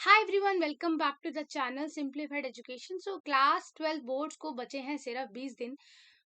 Hi everyone, welcome back to the channel simplified education. So class 12 boards को बचे हैं सिर्फ 20 दिन।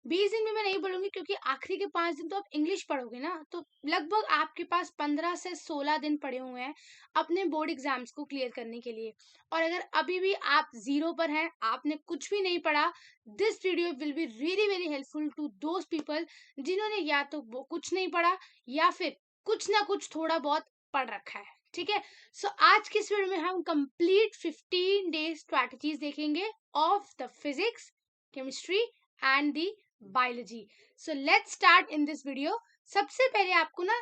20 दिन में मैं नहीं बोलूंगी क्योंकि आखिरी के 5 दिन तो आप इंग्लिश पढ़ोगे ना, तो लगभग आपके पास 15 से 16 दिन पड़े हुए हैं अपने बोर्ड एग्जाम्स को क्लियर करने के लिए। और अगर अभी भी आप जीरो पर हैं, आपने कुछ भी नहीं पढ़ा, this video will be really very helpful to those people जिन्होंने या तो वो कुछ नहीं पढ़ा या फिर कुछ ना कुछ थोड़ा बहुत पढ़ रखा है। ठीक है। सो आज की इस वीडियो में हम कंप्लीट 15 डे स्ट्रैटेजीज देखेंगे of the physics, chemistry and the biology. So let's start in this video. सबसे पहले आपको ना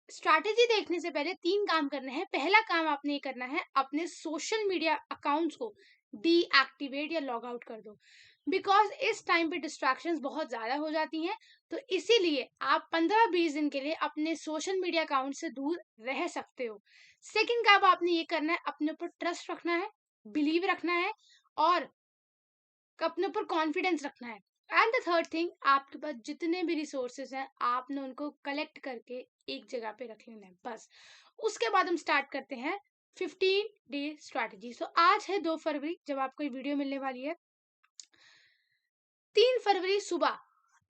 स्ट्रैटेजी देखने से पहले 3 काम करने हैं। पहला काम आपने ये करना है, अपने सोशल मीडिया अकाउंट्स को डीएक्टिवेट या लॉग आउट कर दो, बिकॉज इस टाइम पे डिस्ट्रैक्शंस बहुत ज्यादा हो जाती हैं। तो इसीलिए आप 15-20 दिन के लिए अपने सोशल मीडिया अकाउंट से दूर रह सकते हो। सेकंड काम आपने ये करना है, अपने ऊपर ट्रस्ट रखना है, बिलीव रखना है और अपने ऊपर कॉन्फिडेंस रखना है। एंड द थर्ड थिंग, आपके पास जितने भी रिसोर्सेज हैं आपने उनको कलेक्ट करके एक जगह पे रख लेना है, बस। उसके बाद हम स्टार्ट करते हैं 15 डे स्ट्रैटेजी। सो आज है 2 फरवरी जब आपको ये वीडियो मिलने वाली है। 3 फरवरी सुबह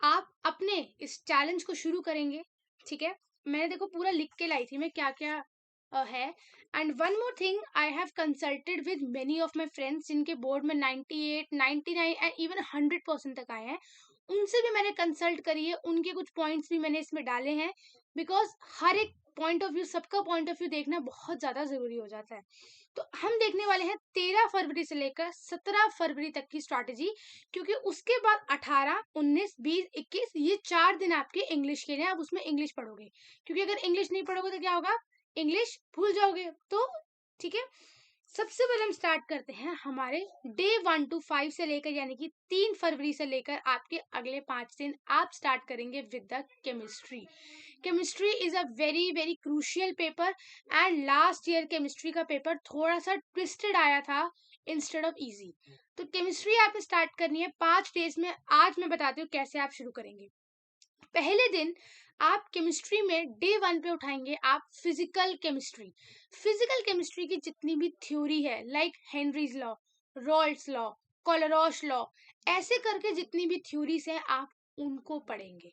आप अपने इस चैलेंज को शुरू करेंगे। ठीक है। मैंने देखो पूरा लिख के लाई थी मैं क्या क्या है। And one more thing, I have consulted with many of my friends जिनके बोर्ड में 98, 99 एंड इवन 100% तक आए हैं। उनसे भी मैंने कंसल्ट करी है, उनके कुछ पॉइंट्स भी मैंने इसमें डाले हैं, बिकॉज हर एक पॉइंट ऑफ व्यू, सबका पॉइंट ऑफ व्यू देखना बहुत ज्यादा जरूरी हो जाता है। तो हम देखने वाले हैं 13 फरवरी से लेकर 17 फरवरी तक की स्ट्रैटेजी, क्योंकि उसके बाद 18, 19, 20, 21 ये 4 दिन आपके इंग्लिश के लिए, आप उसमें इंग्लिश पढ़ोगे। क्योंकि अगर इंग्लिश नहीं पढ़ोगे तो क्या होगा, इंग्लिश भूल जाओगे। तो ठीक है, सबसे पहले हम स्टार्ट करते हैं हमारे डे 1 to 5 से लेकर, यानी कि 3 फरवरी से लेकर आपके अगले 5 दिन आप स्टार्ट करेंगे with the chemistry. Chemistry is a very very crucial paper and last year chemistry का पेपर थोड़ा सा ट्विस्टेड आया था इंस्टेड ऑफ इजी। तो केमिस्ट्री आपने स्टार्ट करनी है 5 डेज में। आज मैं बताती हूँ कैसे आप शुरू करेंगे। पहले दिन आप केमिस्ट्री में डे 1 पे उठाएंगे आप फिजिकल केमिस्ट्री। फिजिकल केमिस्ट्री की जितनी भी थ्योरी है, like Henry's law, Raoult's law, Kohlrausch law, ऐसे करके जितनी भी थ्योरीज हैं आप उनको पढ़ेंगे।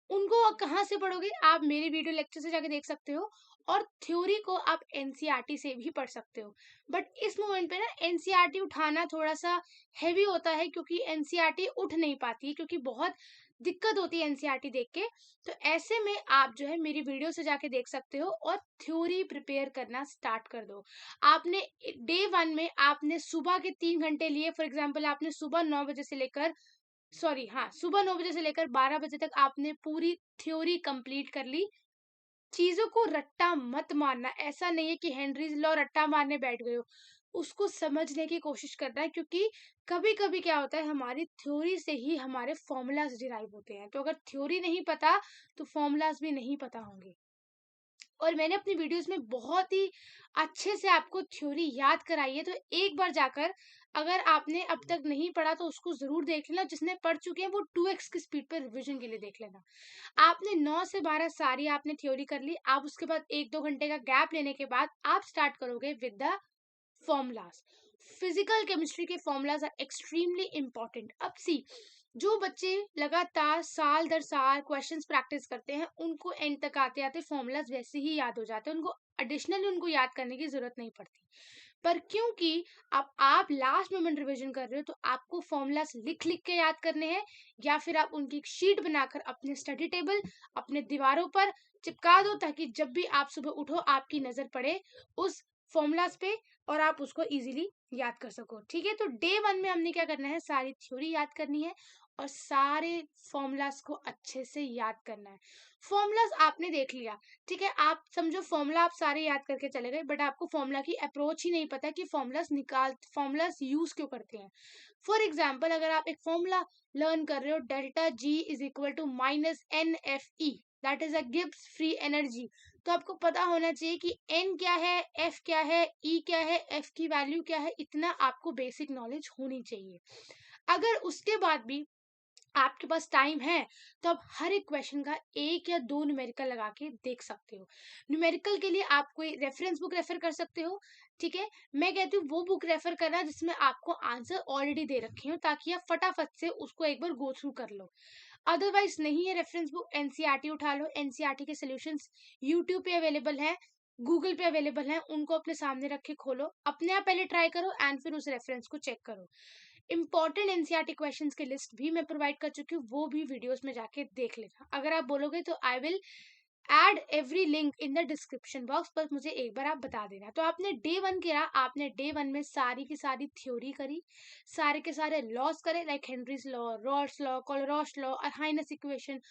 उनको कहाँ से पढ़ोगे, आप मेरे वीडियो लेक्चर से जाके देख सकते हो, और थ्योरी को आप एनसीईआरटी से भी पढ़ सकते हो। बट इस मोमेंट पे ना एनसीईआरटी उठाना थोड़ा सा हैवी होता है, क्योंकि एनसीईआरटी उठ नहीं पाती है, क्योंकि बहुत दिक्कत होती है एनसीईआरटी देख के। तो ऐसे में आप जो है मेरी वीडियो से जाके देख सकते हो और थ्योरी प्रिपेयर करना स्टार्ट कर दो। आपने डे 1 में आपने सुबह के 3 घंटे लिए। फॉर एग्जाम्पल आपने सुबह 9 बजे से लेकर, सॉरी हाँ, सुबह 9 बजे से लेकर 12 बजे तक आपने पूरी थ्योरी कंप्लीट कर ली। चीजों को रट्टा मत मारना, ऐसा नहीं है कि हेनरीज लॉ रट्टा मारने बैठ गए हो, उसको समझने की कोशिश करना है। क्योंकि कभी कभी क्या होता है, हमारी थ्योरी से ही हमारे फॉर्मूलाज डिराइव होते हैं, तो अगर थ्योरी नहीं पता तो फॉर्मूलाज भी नहीं पता होंगे। और मैंने अपनी वीडियोस में बहुत ही अच्छे से आपको थ्योरी याद कराई है, तो एक बार जाकर अगर आपने अब तक नहीं पढ़ा तो उसको जरूर देख लेना। जिसने पढ़ चुके हैं वो 2x की स्पीड पर रिवीजन के लिए देख लेना। आपने 9 से 12 सारी आपने थ्योरी कर ली। आप उसके बाद 1-2 घंटे का गैप लेने के बाद आप स्टार्ट करोगे with the formulas. Physical chemistry के फॉर्मूलाज आर एक्सट्रीमली इंपॉर्टेंट। अब सी, जो बच्चे लगातार साल दर साल क्वेश्चंस प्रैक्टिस करते हैं उनको एंड तक आते आते फॉर्मूलाज वैसे ही याद हो जाते हैं, उनको एडिशनली उनको याद करने की जरूरत नहीं पड़ती। पर क्योंकि अब आप लास्ट मोमेंट रिवीजन कर रहे हो, तो आपको फॉर्मूलाज लिख लिख के याद करने हैं, या फिर आप उनकी एक शीट बनाकर अपने स्टडी टेबल, अपने दीवारों पर चिपका दो, ताकि जब भी आप सुबह उठो आपकी नजर पड़े उस फॉर्मूलाज पे और आप उसको इजीली याद कर सको। ठीक है। तो डे 1 में हमने क्या करना है, सारी थ्योरी याद करनी है और सारे फॉर्मूलाज को अच्छे से याद करना है। फॉर्मूलाज आपने देख लिया, ठीक है, आप समझो फॉर्मूला आप सारे याद करके चले गए, बट आपको फॉर्मूला की अप्रोच ही नहीं पता कि फॉर्मूलाज यूज क्यों करते हैं। फॉर एग्जाम्पल, अगर आप एक फॉर्मूला लर्न कर रहे हो, delta G is equal to minus n F E, that is a Gibbs free energy, तो आपको पता होना चाहिए कि n क्या है, f क्या है, e क्या है, f की वैल्यू क्या है, इतना आपको बेसिक नॉलेज होनी चाहिए। अगर उसके बाद भी आपके पास टाइम है तो आप हर एक क्वेश्चन का एक या दो न्यूमेरिकल लगा के देख सकते हो। न्यूमेरिकल के लिए आप कोई रेफरेंस बुक रेफर कर सकते हो, ठीक है। मैं कहती हूँ वो बुक रेफर करना जिसमें आपको आंसर ऑलरेडी दे रखे हो, ताकि आप फटाफट से उसको एक बार गो थ्रू कर लो। अदरवाइज नहीं है रेफरेंस बुक, एनसीईआरटी उठा लो। एनसीईआरटी के सॉल्यूशंस यूट्यूब पे अवेलेबल है, गूगल पे अवेलेबल है, उनको अपने सामने रख के खोलो, अपने आप पहले ट्राई करो एंड फिर उस रेफरेंस को चेक करो। इंपॉर्टेंट एनसीईआरटी क्वेश्चंस की लिस्ट भी मैं प्रोवाइड कर चुकी हूँ, वो भी वीडियोस में जाके देख लेना। अगर आप बोलोगे तो I will add every link in the description box, पर मुझे एक बार आप बता देना। तो आपने डे 1 किया, आपने डे 1 में सारी की सारी थ्योरी करी, सारे के सारे लॉस करे, like Henry's law, Raoult's law, Kohlrausch law, Arrhenius equation.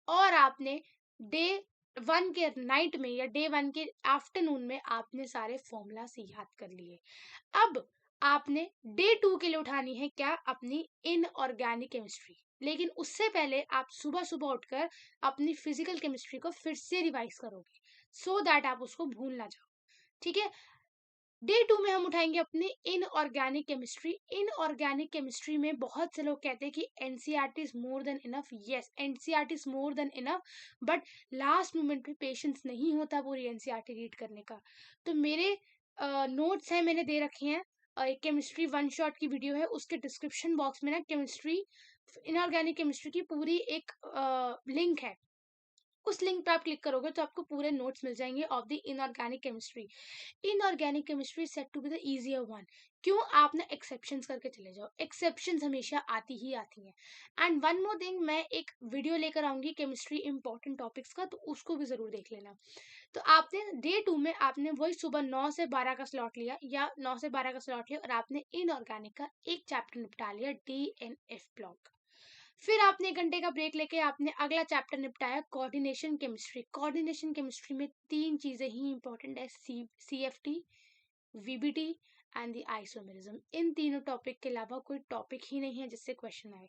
और आपने डे 1 के नाइट में या डे 1 के आफ्टरनून में आपने सारे फॉर्मूलाज याद कर लिए। अब आपने डे 2 के लिए उठानी है क्या, अपनी इनऑर्गेनिक केमिस्ट्री। लेकिन उससे पहले आप सुबह सुबह उठकर अपनी फिजिकल केमिस्ट्री को फिर से रिवाइज करोगे, सो दैट आप उसको भूल ना जाओ, ठीक है। डे 2 में हम उठाएंगे अपनी इनऑर्गेनिक केमिस्ट्री। इनऑर्गेनिक केमिस्ट्री में बहुत से लोग कहते हैं कि NCERT is more than enough. Yes, NCERT is more than enough, but last moment पे पेशेंस नहीं होता पूरी एनसीईआरटी रीड करने का। तो मेरे नोट्स हैं, मैंने दे रखे हैं। एक केमिस्ट्री वन शॉट की वीडियो है, उसके डिस्क्रिप्शन बॉक्स में ना केमिस्ट्री, इनऑर्गेनिक केमिस्ट्री की पूरी एक लिंक है। उस लिंक पे आप क्लिक करोगे तो आपको पूरे नोट्स मिल जाएंगे of the inorganic chemistry. Inorganic chemistry set to be the easier one. क्यों, आप ना एक्सेप्शंस करके चले जाओ, एक्सेप्शंस हमेशा आती ही आती हैं। एंड वन मोर थिंग, मैं एक वीडियो लेकर आऊंगी केमिस्ट्री इंपॉर्टेंट टॉपिक्स का, तो उसको भी जरूर देख लेना। तो आपने डे 2 में आपने वही सुबह 9 से 12 का स्लॉट लिया, या 9 से 12 का स्लॉट लिया, और आपने इनऑर्गेनिक का एक चैप्टर निपटा लिया, डीएनएफ ब्लॉक। फिर आपने 1 घंटे का ब्रेक लेके आपने अगला चैप्टर निपटाया, कोऑर्डिनेशन केमिस्ट्री। कोऑर्डिनेशन केमिस्ट्री में 3 चीजें ही इंपॉर्टेंट है, CFT, VBT and the isomerism. इन तीनों टॉपिक के अलावा कोई टॉपिक ही नहीं है जिससे क्वेश्चन आए।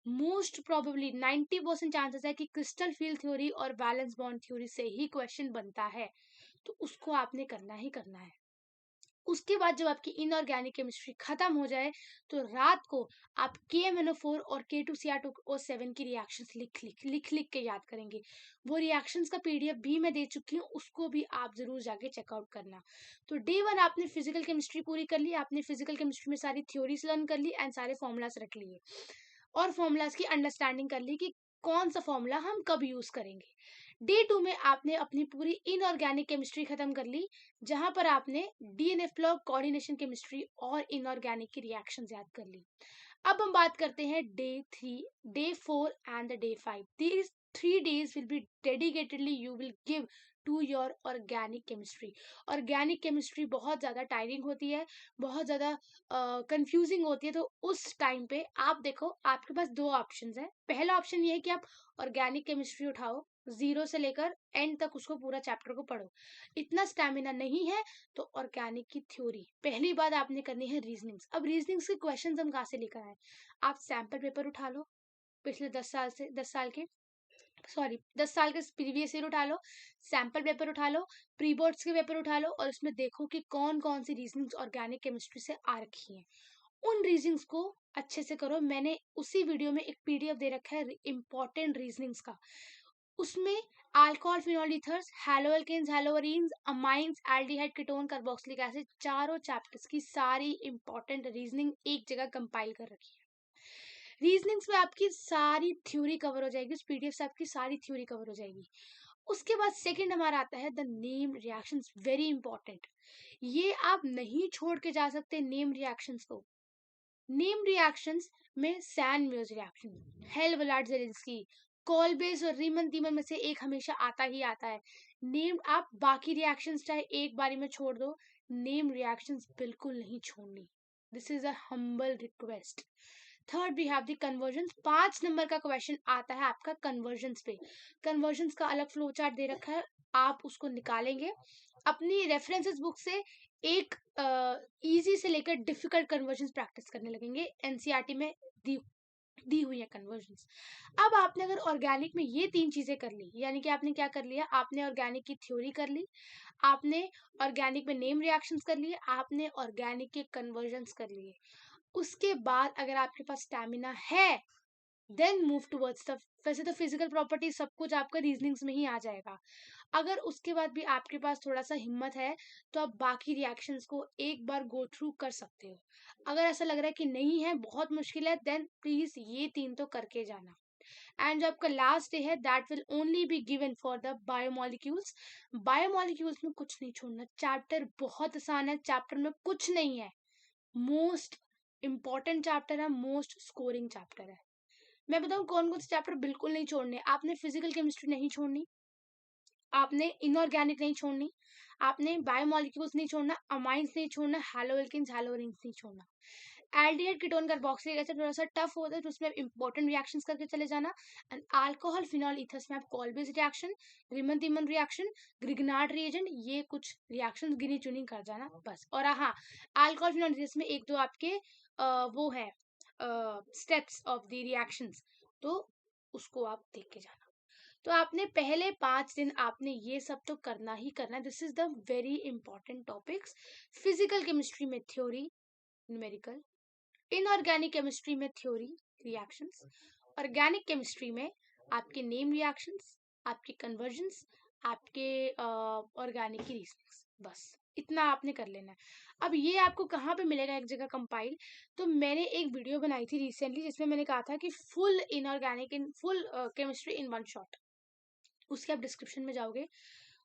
मोस्ट प्रोबेबली 90% चांसेस है कि क्रिस्टल फील्ड थ्योरी और बैलेंस बॉन्ड थ्योरी से ही क्वेश्चन बनता है, तो उसको आपने करना ही करना है। उसके बाद जब आपकी इनऑर्गेनिक केमिस्ट्री खत्म हो जाए, तो रात को आप KMnO4 और K2Cr2O7 की रिएक्शंस लिख के याद करेंगे। वो रिएक्शंस का पीडीएफ भी मैं दे चुकी हूँ, उसको भी आप जरूर जाके चेकआउट करना। तो डे 1 आपने फिजिकल केमिस्ट्री पूरी कर ली, आपने फिजिकल केमिस्ट्री में सारी थ्योरीज लर्न कर ली एंड सारे फॉर्मूलाज रख लिए, और फॉर्मूलाज की अंडरस्टैंडिंग कर ली कि कौन सा फॉर्मूला हम कब यूज करेंगे। डे 2 में आपने अपनी पूरी इनऑर्गेनिक केमिस्ट्री खत्म कर ली, जहां पर आपने डीएनएफ ब्लॉक, कोऑर्डिनेशन केमिस्ट्री और इनऑर्गेनिक की रिएक्शंस याद कर ली। अब हम बात करते हैं day 3, day 4 and the day 5। These 3 days will be dedicatedly you will give to your organic chemistry। Organic chemistry बहुत ज़्यादा टायरिंग होती है, बहुत ज़्यादा कंफ्यूजिंग होती है। तो उस टाइम पे आप देखो, आपके पास दो ऑप्शंस है। पहला ऑप्शन ये है कि आप ऑर्गेनिक केमिस्ट्री उठाओ, जीरो से लेकर एंड तक उसको पूरा चैप्टर को पढ़ो। इतना स्टैमिना नहीं है तो ऑर्गेनिक की थ्योरी, पहली बात आपने करनी है रीजनिंग्स। अब रीजनिंग्स के क्वेश्चंस हम कहाँ से लेकर आए, आप सैंपल पेपर उठा लो, पिछले 10 साल के, सॉरी 10 साल के प्रीवियस ईयर उठा लो, सैंपल पेपर उठा लो, प्री बोर्ड्स के पेपर उठा लो, और उसमें देखो कि कौन कौन सी रीजनिंग्स ऑर्गेनिक केमिस्ट्री से आ रखी हैं। उन रीजनिंग्स को अच्छे से करो। मैंने उसी वीडियो में एक पीडीएफ दे रखा है इंपॉर्टेंट रीजनिंग्स का, उसमें alcohol, phenol ethers, haloalkanes, haloarenes, amines, aldehyde, ketone, carboxylic acid, चारों चैप्टर्स की सारी इंपॉर्टेंट रीजनिंग एक जगह कंपाइल कर रखी है। रीजनिंग्स में आपकी सारी थ्योरी कवर हो जाएगी, उस पीडीएफ से आपकी सारी थ्योरी कवर हो जाएगी। उसके बाद सेकंड हमारा आता है the name reactions, very important. ये आप नहीं छोड़ के जा सकते नेम रिएक्शंस को। नेम रिएक्शंस में सैन म्यूज रिएक्शन, हेल जेलिंस्की, कॉलबेस और रीमन तीमन में से एक हमेशा आता ही आता है। नेम, आप बाकी रिएक्शंस चाहे एक बारी में छोड़ दो, नेम रिएक्शंस बिल्कुल नहीं छोड़नी। This is a humble request. Third we have the conversion. 5 number का क्वेश्चन आता है आपका कन्वर्जन्स पे। कन्वर्जन्स का अलग फ्लो चार्ट दे रखा है, आप उसको निकालेंगे अपनी रेफरेंसेस बुक से। एक इजी से लेकर डिफिकल्ट कन्वर्जन्स प्रैक्टिस करने लगेंगे, एनसीईआरटी में दी हुई है कन्वर्जन्स। अब आपने अगर ऑर्गेनिक में ये 3 चीजें कर ली, यानी कि आपने क्या कर लिया, आपने ऑर्गेनिक की थ्योरी कर ली, आपने ऑर्गेनिक में नेम रिएक्शंस कर लिए, आपने ऑर्गेनिक के कन्वर्जन्स कर लिए। उसके बाद अगर आपके पास स्टैमिना है देन मूव टूवर्ड्स द, वैसे तो फिजिकल प्रॉपर्टी सब कुछ आपका रीजनिंग्स में ही आ जाएगा। अगर उसके बाद भी आपके पास थोड़ा सा हिम्मत है तो आप बाकी रिएक्शंस को एक बार गो थ्रू कर सकते हो। अगर ऐसा लग रहा है कि नहीं है, बहुत मुश्किल है, देन प्लीज ये 3 तो करके जाना। एंड जो आपका लास्ट डे है that will only be given for the biomolecules. Biomolecules में कुछ नहीं छोड़ना, चैप्टर बहुत आसान है, चैप्टर में कुछ नहीं है, मोस्ट इंपॉर्टेंट चैप्टर है, मोस्ट स्कोरिंग चैप्टर है। मैं बताऊं कौन कौन से चैप्टर बिल्कुल नहीं छोड़ने। आपने फिजिकल केमिस्ट्री नहीं छोड़नी, आपने इनऑर्गेनिक नहीं छोड़नी, आपने बायोमोलिक्यूल्स नहीं छोड़ना, अमाइंस नहीं छोड़ना, हैलोएल्केन्स हैलोअरेन्स नहीं छोड़ना। एल्डिहाइड कीटोन कार्बोक्सिलिक एसिड थोड़ा सा टफ होता है तो उसमें इंपॉर्टेंट रिएक्शंस करके चले जाना। एंड अल्कोहल फिनॉल ईथर्स में आप कॉल्बेज रिएक्शन, रिमन तिमन रिएक्शन, ग्रिग्नार्ड रिएजेंट, ये कुछ रिएक्शंस गिनी चुनी कर जाना बस। और हाँ, अल्कोहल फिनॉल ईथर्स में एक दो आपके वो है स्टेप्स ऑफ द रिएक्शंस, तो उसको आप देख के जाना। तो आपने पहले 5 दिन आपने ये सब तो करना ही करना है। This is the very important topics. Physical chemistry में थ्योरी, न्यूमेरिकल, इनऑर्गेनिक केमिस्ट्री में थ्योरी, रिएक्शंस, ऑर्गेनिक केमिस्ट्री में आपके नेम रिएक्शंस, आपके कन्वर्जन्स, आपके ऑर्गेनिक की रीजनिंग्स, बस इतना आपने कर लेना है। अब ये आपको कहाँ पे मिलेगा एक जगह कंपाइल, तो मैंने एक वीडियो बनाई थी रिसेंटली जिसमें मैंने कहा था कि full inorganic in full chemistry in one shot. उसके आप डिस्क्रिप्शन में जाओगे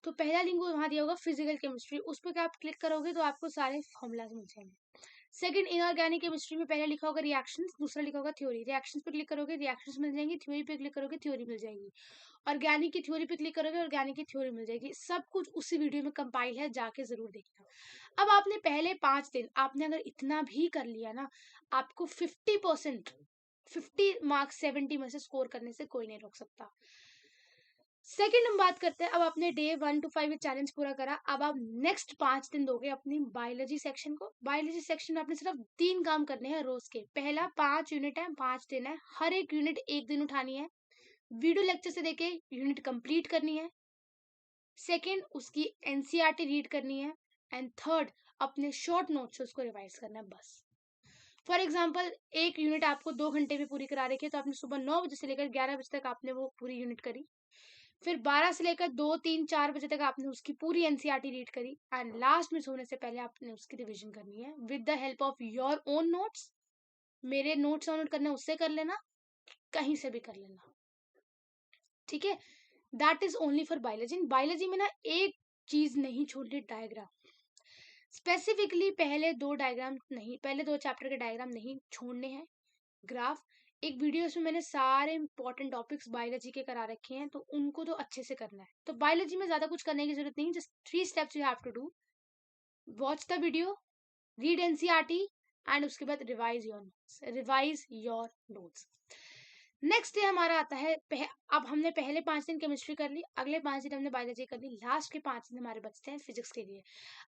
तो पहला लिंक वहां दिया होगा फिजिकल केमिस्ट्री, उस पर आप क्लिक करोगे तो आपको सारे फॉर्मूलाज मिल जाएंगे। सेकंड, इनऑर्गेनिक केमिस्ट्री में पहले लिखा होगा रिएक्शंस, दूसरा लिखा होगा थ्योरी। रिएक्शंस पे क्लिक करोगे रिएक्शंस मिल जाएंगी, थ्योरी पे क्लिक करोगे थ्योरी मिल जाएगी, ऑर्गेनिक की थ्योरी पे क्लिक करोगे ऑर्गेनिक की थ्योरी मिल जाएगी। सब कुछ उसी वीडियो में कंपाइल है, जाके जरूर देखना। अब आपने पहले 5 दिन आपने अगर इतना भी कर लिया ना, आपको 50%, 50 मार्क्स 70 में से स्कोर करने से कोई नहीं रोक सकता। सेकेंड हम बात करते हैं, अब आपने डे 1 to 5 चैलेंज पूरा करा, अब आप नेक्स्ट 5 दिन दोगे अपनी बायोलॉजी सेक्शन को। बायोलॉजी सेक्शन में आपने सिर्फ 3 काम करने हैं रोज के। पहला 5 यूनिट है, 5 दिन है, हर एक यूनिट एक दिन उठानी है, वीडियो लेक्चर से देके यूनिट कंप्लीट करनी है। सेकेंड, उसकी एनसीईआरटी रीड करनी है। एंड थर्ड, अपने शॉर्ट नोट्स से उसको रिवाइज करना है बस। फॉर एग्जाम्पल, एक यूनिट आपको 2 घंटे में पूरी करा रखी है तो आपने सुबह 9 बजे से लेकर 11 बजे तक आपने वो पूरी यूनिट करी। फिर 12 से लेकर 2, 3, 4 बजे तक आपने उसकी पूरी एनसीईआरटी रीड करी। एंड लास्ट में सोने से पहले आपने उसकी रिवीजन करनी है with the help of your own notes. मेरे नोट्स डाउनलोड करने उससे कर लेना, कहीं से भी कर लेना, ठीक है। That is only for biology. Biology में ना एक चीज नहीं छोड़नी, डायग्राम। स्पेसिफिकली पहले 2 चैप्टर के डायग्राम नहीं छोड़ने हैं, ग्राफ। एक वीडियो में मैंने सारे इंपॉर्टेंट टॉपिक्स बायोलॉजी के करा रखे हैं तो उनको तो अच्छे से करना है। तो बायोलॉजी में ज्यादा कुछ करने की जरूरत नहीं, just 3 steps you have to do. Watch the video, read NCERT, and उसके बाद revise your notes. Next day हमारा आता है अब हमने पहले 5 दिन केमिस्ट्री कर ली, अगले 5 दिन हमने बायोलॉजी कर ली, लास्ट के 5 दिन हमारे बचते हैं फिजिक्स के लिए।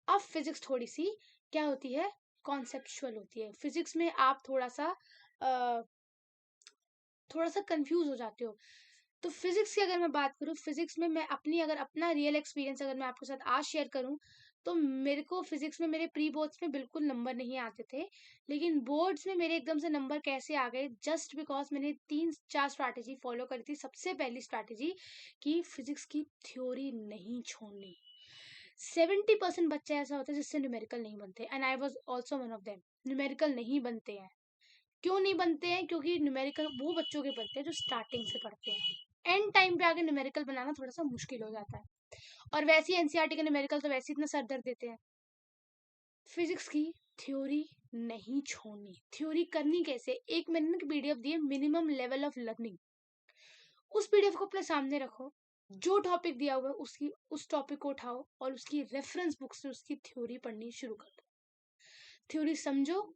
अब फिजिक्स थोड़ी सी क्या होती है, कॉन्सेप्चुअल होती है। फिजिक्स में आप थोड़ा सा कंफ्यूज हो जाते हो। तो फिजिक्स की अगर मैं बात करूँ, फिजिक्स में मैं अगर अपना रियल एक्सपीरियंस अगर मैं आपके साथ आज शेयर करूँ, तो मेरे को फिजिक्स में मेरे प्री बोर्ड्स में बिल्कुल नंबर नहीं आते थे, लेकिन बोर्ड्स में मेरे एकदम से नंबर कैसे आ गए, जस्ट बिकॉज मैंने 3-4 स्ट्रैटेजी फॉलो करी थी। सबसे पहली स्ट्रैटेजी कि फिजिक्स की थ्योरी नहीं छोड़नी। 70% बच्चे ऐसा होता है जिससे न्यूमेरिकल नहीं बनते, and I was also one of them. Numerical नहीं बनते हैं, क्यों नहीं बनते हैं? क्योंकि न्यूमेरिकल वो बच्चों के बनते हैं जो स्टार्टिंग से पढ़ते हैं, एंड टाइम पे आगे न्यूमेरिकल बनाना थोड़ा सा मुश्किल हो जाता है। और वैसे ही एनसीईआरटी के न्यूमेरिकल तो वैसे इतना सर दर्द देते हैं। फिजिक्स की थ्योरी नहीं छोड़नी। थ्योरी करनी कैसे, एक मैंने पीडीएफ दी है, मिनिमम लेवल ऑफ लर्निंग। उस पीडीएफ को अपने सामने रखो, जो टॉपिक दिया हुआ है उसकी उस टॉपिक को उठाओ और उसकी रेफरेंस बुक से उसकी थ्योरी पढ़नी शुरू कर दो। थ्योरी समझो,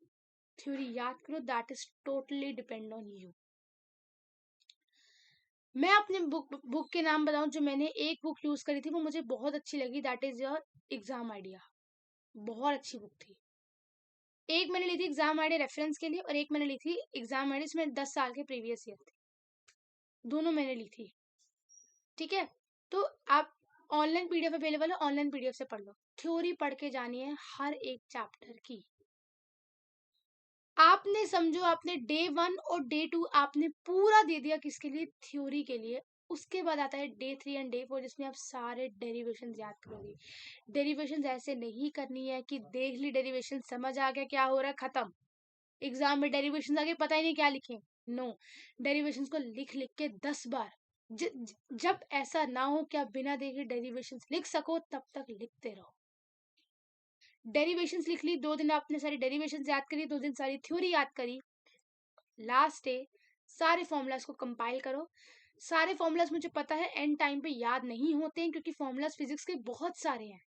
थ्योरी याद करो, that is totally depend on you. मैं अपने बुक के नाम बताऊं, जो मैंने एक बुक यूज करी थी वो मुझे बहुत अच्छी लगी, that is your exam idea. बहुत अच्छी बुक थी। एक मैंने ली थी एग्जाम आइडिया रेफरेंस के लिए, और एक मैंने ली थी एग्जाम आइडिया इसमें 10 साल के प्रीवियस ईयर थे, दोनों मैंने ली थी, ठीक है। तो आप ऑनलाइन पीडीएफ अवेलेबल है, ऑनलाइन पीडीएफ से पढ़ लो। थ्योरी पढ़ के जानी है हर एक चैप्टर की। आपने समझो आपने डे 1 और डे 2 आपने पूरा दे दिया किसके लिए, थ्योरी के लिए। उसके बाद आता है डे 3 एंड डे 4 जिसमें आप सारे डेरिवेशंस याद करोगे। डेरिवेशंस ऐसे नहीं करनी है कि देख ली डेरिवेशन समझ आ गया क्या हो रहा है, खत्म। एग्जाम में डेरिवेशंस आगे पता ही नहीं क्या लिखें। नो, डेरिवेशंस को लिख लिख के 10 बार, जब ऐसा ना हो कि आप बिना देखे डेरिवेशंस लिख सको तब तक लिखते रहो। डेरिवेशंस लिख ली, 2 दिन आपने सारी डेरिवेशंस याद करी, 2 दिन सारी थ्योरी याद करी। लास्ट डे सारे फॉर्मूलाज को कंपाइल करो। सारे फॉर्मूलाज मुझे पता है एंड टाइम पे याद नहीं होते हैं क्योंकि फॉर्मूलाज फिजिक्स के बहुत सारे हैं,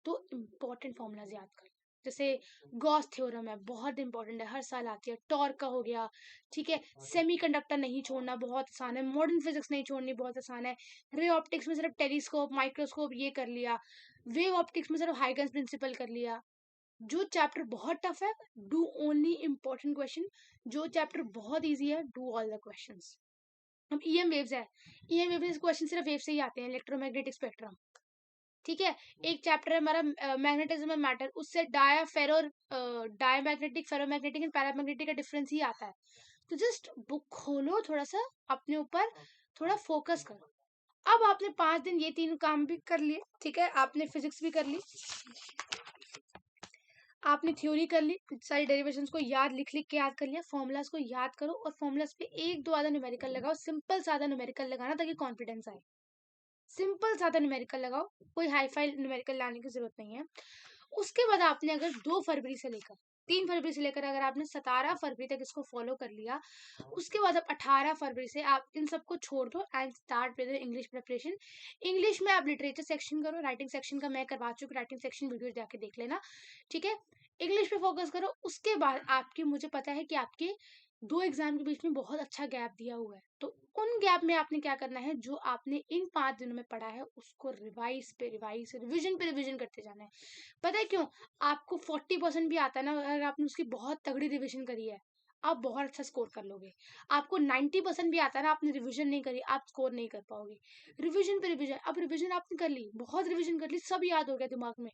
तो इम्पोर्टेंट फॉर्मूलाज याद करो। जैसे गॉस थ्योरम है, बहुत इंपॉर्टेंट है, हर साल आती है। टॉर्क का हो गया, ठीक है। सेमीकंडक्टर नहीं छोड़ना, बहुत आसान है। मॉडर्न फिजिक्स नहीं छोड़नी, बहुत आसान है। रे ऑप्टिक्स में सिर्फ टेलीस्कोप, माइक्रोस्कोप ये कर लिया। वेव ऑप्टिक्स में सिर्फ हाइगन्स प्रिंसिपल कर लिया। जो चैप्टर बहुत टफ है, डू ओनली इंपॉर्टेंट क्वेश्चन। जो चैप्टर बहुत इजी है, डू ऑल द क्वेश्चंस। अब ईएम वेव्स है, ईएम वेव्स क्वेश्चन सिर्फ वेव से ही आते हैं, इलेक्ट्रोमैग्नेटिक स्पेक्ट्रम, ठीक है। एक चैप्टर है हमारा मैग्नेटिज्म एंड मैटर, उससे डायमैग्नेटिक, फेरोमैग्नेटिक एंड पैरामैग्नेटिक का डिफरेंस ही आता है। तो जस्ट बुक खोलो, थोड़ा सा अपने ऊपर थोड़ा फोकस करो। अब आपने 5 दिन ये 3 काम भी कर लिए, ठीक है। आपने फिजिक्स भी कर ली, आपने थ्योरी कर ली, सारी डेरिवेशंस को याद लिख लिख के याद कर लिया। फॉर्मूलाज को याद करो और फॉर्मूलाज पे 1-2 आधा न्यूमेरिकल लगाओ। सिंपल सादा न्यूमेरिकल लगाना ताकि कॉन्फिडेंस आए। सिंपल सादा न्यूमेरिकल लगाओ, कोई हाई फाई न्यूमेरिकल लाने की जरूरत नहीं है। उसके बाद आपने अगर 2 फरवरी से लेकर 3 फरवरी से लेकर अगर आपने 17 फरवरी तक इसको फॉलो कर लिया, उसके बाद अब 18 फरवरी से आप इन सबको छोड़ दो and start with English preparation. English में आप लिटरेचर सेक्शन करो, राइटिंग सेक्शन का मैं करवा चुकी, राइटिंग सेक्शन वीडियो जाके देख लेना, ठीक है। इंग्लिश पे फोकस करो। उसके बाद आपकी, मुझे पता है कि आपके 2 एग्जाम के बीच में बहुत अच्छा गैप दिया हुआ है, तो उन गैप में आपने क्या करना है, जो आपने इन 5 दिनों में पढ़ा है उसको रिवाइज पे रिवीजन करते जाना है। पता है क्यों? आपको 40% भी आता है ना, अगर आपने उसकी बहुत तगड़ी रिवीजन करी है, आप बहुत अच्छा स्कोर कर लोगे। आपको 90% भी आता है ना, आपने रिवीजन नहीं करी, आप स्कोर नहीं कर पाओगे। रिवीजन पे रिवीजन, अब रिवीजन आपने कर ली, बहुत रिवीजन कर ली, सब याद हो गया दिमाग में।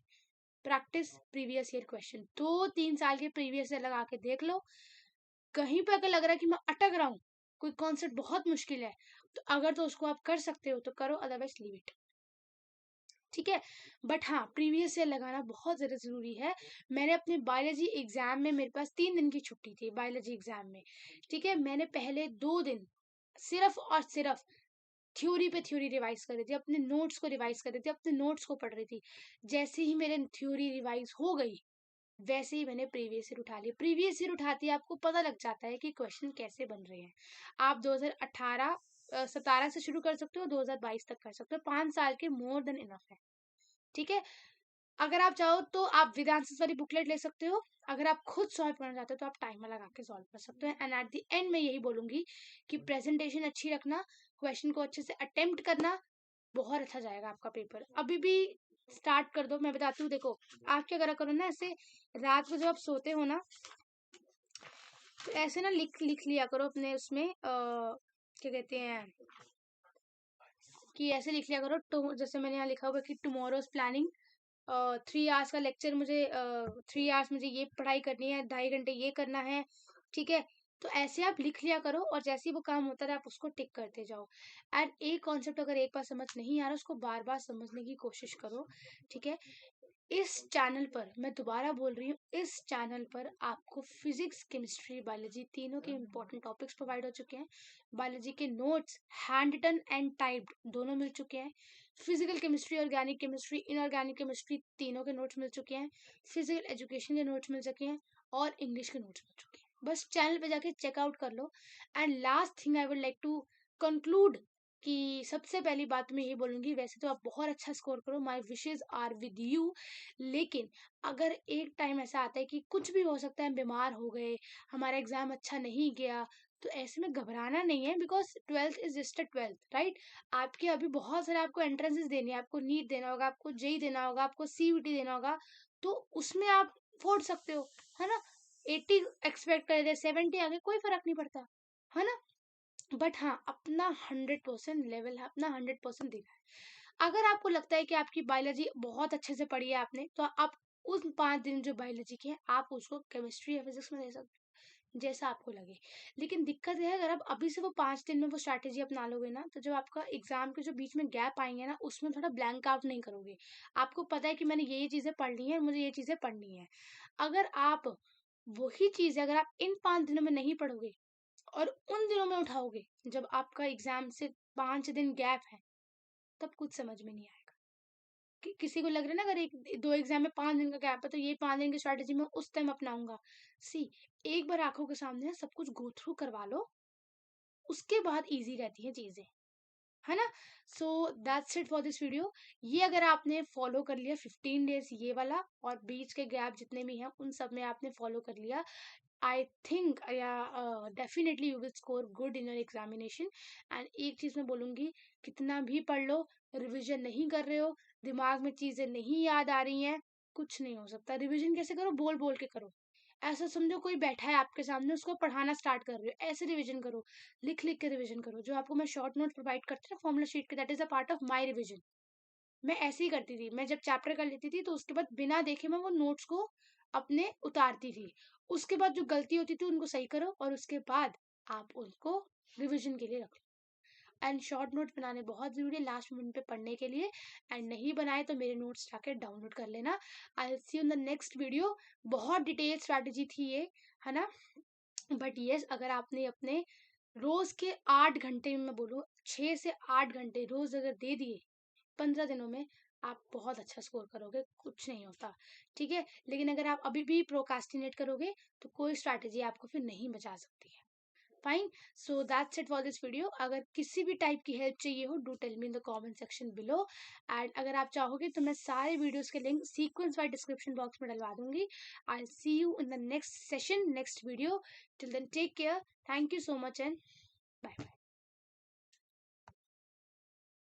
प्रैक्टिस प्रीवियस ईयर क्वेश्चन, 2-3 साल के प्रीवियस ईयर लगा के देख लो। कहीं पे अगर लग रहा है कि मैं अटक रहा हूँ, कोई कॉन्सेप्ट बहुत मुश्किल है, तो अगर तो उसको आप कर सकते हो तो करो, अदरवाइज लीव इट, ठीक है। बट हाँ, प्रीवियस ईयर लगाना बहुत ज्यादा जरूरी है। मैंने अपने बायोलॉजी एग्जाम में, मेरे पास 3 दिन की छुट्टी थी बायोलॉजी एग्जाम में, ठीक है। मैंने पहले 2 दिन सिर्फ और सिर्फ थ्योरी पे थ्योरी रिवाइज कर रही थी, अपने नोट्स को रिवाइज कर रही थी, अपने नोट्स को पढ़ रही थी। जैसे ही मेरे थ्योरी रिवाइज हो गई, वैसे ही मैंने प्रीवियस ईयर उठा लिया। प्रीवियस ईयर उठाते ही आपको पता लग जाता है कि क्वेश्चन कैसे बन रहे हैं। आप 2018 17 से शुरू कर सकते हो, 2022 तक कर सकते हो, 5 साल के मोर देन इनफ है, ठीक है। अगर आप चाहो तो आप वेदांत वाली बुकलेट ले सकते हो। अगर आप खुद सॉल्व करना चाहते हो तो आप टाइमर लगा के सॉल्व कर सकते हो। एंड एट द एंड मैं यही बोलूंगी कि प्रेजेंटेशन अच्छी रखना, क्वेश्चन को अच्छे से अटेम्प्ट करना, बहुत अच्छा जाएगा आपका पेपर। अभी भी स्टार्ट कर दो। मैं बताती हूँ, देखो आप क्या करा करो ना, ऐसे रात को जब आप सोते हो ना, तो ऐसे ना लिख लिख लिया करो अपने उसमें, क्या कहते हैं, कि ऐसे लिख लिया करो। तो जैसे मैंने यहाँ लिखा हुआ कि टुमारोज प्लानिंग, 3 आवर्स का लेक्चर मुझे, 3 आवर्स मुझे ये पढ़ाई करनी है, 2.5 घंटे ये करना है, ठीक है। तो ऐसे आप लिख लिया करो और जैसे ही वो काम होता है आप उसको टिक करते जाओ। एंड एक कॉन्सेप्ट अगर एक बार समझ नहीं आ रहा, उसको बार बार समझने की कोशिश करो, ठीक है। इस चैनल पर मैं दोबारा बोल रही हूँ, इस चैनल पर आपको फिजिक्स, केमिस्ट्री, बायोलॉजी तीनों के इंपॉर्टेंट टॉपिक्स प्रोवाइड हो चुके हैं। बायोलॉजी के notes hand written and typed दोनों मिल चुके हैं। Physical chemistry, organic chemistry, inorganic chemistry तीनों के नोट्स मिल चुके हैं। फिजिकल एजुकेशन के नोट्स मिल चुके हैं और इंग्लिश के नोट्स मिल चुके हैं। बस चैनल पे जाके चेकआउट कर लो। And last thing I would like to conclude, कि सबसे पहली बात मैं ये बोलूंगी, वैसे तो आप बहुत अच्छा स्कोर करो, my wishes are with you, लेकिन अगर एक टाइम ऐसा आता है कि कुछ भी हो सकता है, हम बीमार हो गए, हमारा एग्जाम अच्छा नहीं गया, तो ऐसे में घबराना नहीं है, because 12th is just a 12th, right. आपके अभी बहुत सारे आपको एंट्रेंसेस देने हैं, आपको नीट देना होगा, आपको जेई देना होगा, आपको सीयूटी देना होगा, तो उसमें आप फोड़ सकते हो, है ना। 80 एक्सपेक्ट कर रहे, 70 आ गए, कोई फर्क नहीं पड़ता, है ना। बट हाँ, अपना 100% लेवल है, अपना 100% देना है। अगर आपको लगता है कि आपकी बायोलॉजी बहुत अच्छे से पढ़ी है आपने, तो आप उस 5 दिन जो बायोलॉजी के हैं आप उसको केमिस्ट्री या फिजिक्स में दे सकते हो, जैसा आपको लगे। लेकिन दिक्कत है अगर आप अभी से वो 5 दिन में वो स्ट्रैटेजी अपना लोगे ना, तो जब आपका एग्जाम के जो बीच में गैप आएंगे ना, उसमें थोड़ा ब्लैंक आउट नहीं करोगे। आपको पता है कि मैंने ये चीजें पढ़ ली हैं, मुझे ये चीजें पढ़नी है। अगर आप वही चीजें अगर आप इन 5 दिनों में नहीं पढ़ोगे और उन दिनों में उठाओगे जब आपका एग्जाम से 5 दिन गैप है, तब कुछ समझ में नहीं आएगा। किसी को लग रहा है ना अगर एक दो एग्जाम में 5 दिन का गैप है तो ये 5 दिन की स्ट्रैटेजी मैं उस टाइम अपनाऊंगा। सी, एक बार आंखों के सामने सब कुछ गो थ्रू करवा लो, उसके बाद इजी रहती है चीजें, है ना। सो that's it for this video. ये अगर आपने फॉलो कर लिया 15 डेज ये वाला, और बीच के गैप जितने भी हैं उन सब में आपने फॉलो कर लिया, आई थिंक या definitely you will score good in your examination. And एक चीज मैं बोलूंगी, कितना भी पढ़ लो, रिविजन नहीं कर रहे हो, दिमाग में चीजें नहीं याद आ रही हैं, कुछ नहीं हो सकता। रिविजन कैसे करो? बोल बोल के करो। ऐसा समझो कोई बैठा है आपके सामने, उसको पढ़ाना स्टार्ट कर रहे हो, ऐसे रिवीजन करो। लिख लिख के रिवीजन करो। जो आपको मैं शॉर्ट नोट प्रोवाइड करती हूँ फॉर्मुला शीट के, that is a part of my revision. मैं ऐसे ही करती थी। मैं जब चैप्टर कर लेती थी तो उसके बाद बिना देखे मैं वो नोट्स को अपने उतारती थी। उसके बाद जो गलती होती थी उनको सही करो, और उसके बाद आप उनको रिवीजन के लिए रख लो। एंड शॉर्ट नोट बनाने बहुत जरूरी है लास्ट मिनट पे पढ़ने के लिए। एंड नहीं बनाए तो मेरे नोट्स जाके डाउनलोड कर लेना। I will see you in the next video. बहुत डिटेल स्ट्रैटेजी थी ये, है ना। बट यस, अगर आपने अपने रोज के 8 घंटे में, मैं बोलूँ 6 से 8 घंटे रोज अगर दे दिए 15 दिनों में, आप बहुत अच्छा स्कोर करोगे, कुछ नहीं होता। ठीक है, लेकिन अगर आप अभी भी प्रोकास्टिनेट करोगे तो कोई स्ट्रैटेजी आपको फिर नहीं बचा सकती है। Fine, so that's it for this video. अगर किसी भी टाइप की हेल्प चाहिए हो, do tell me in the comment section below. And अगर आप चाहोगे तो मैं सारे वीडियोस के link sequence wise description box में डलवा दूंगी। I see you in the next session, next video. Till then take care, thank you so much and bye bye.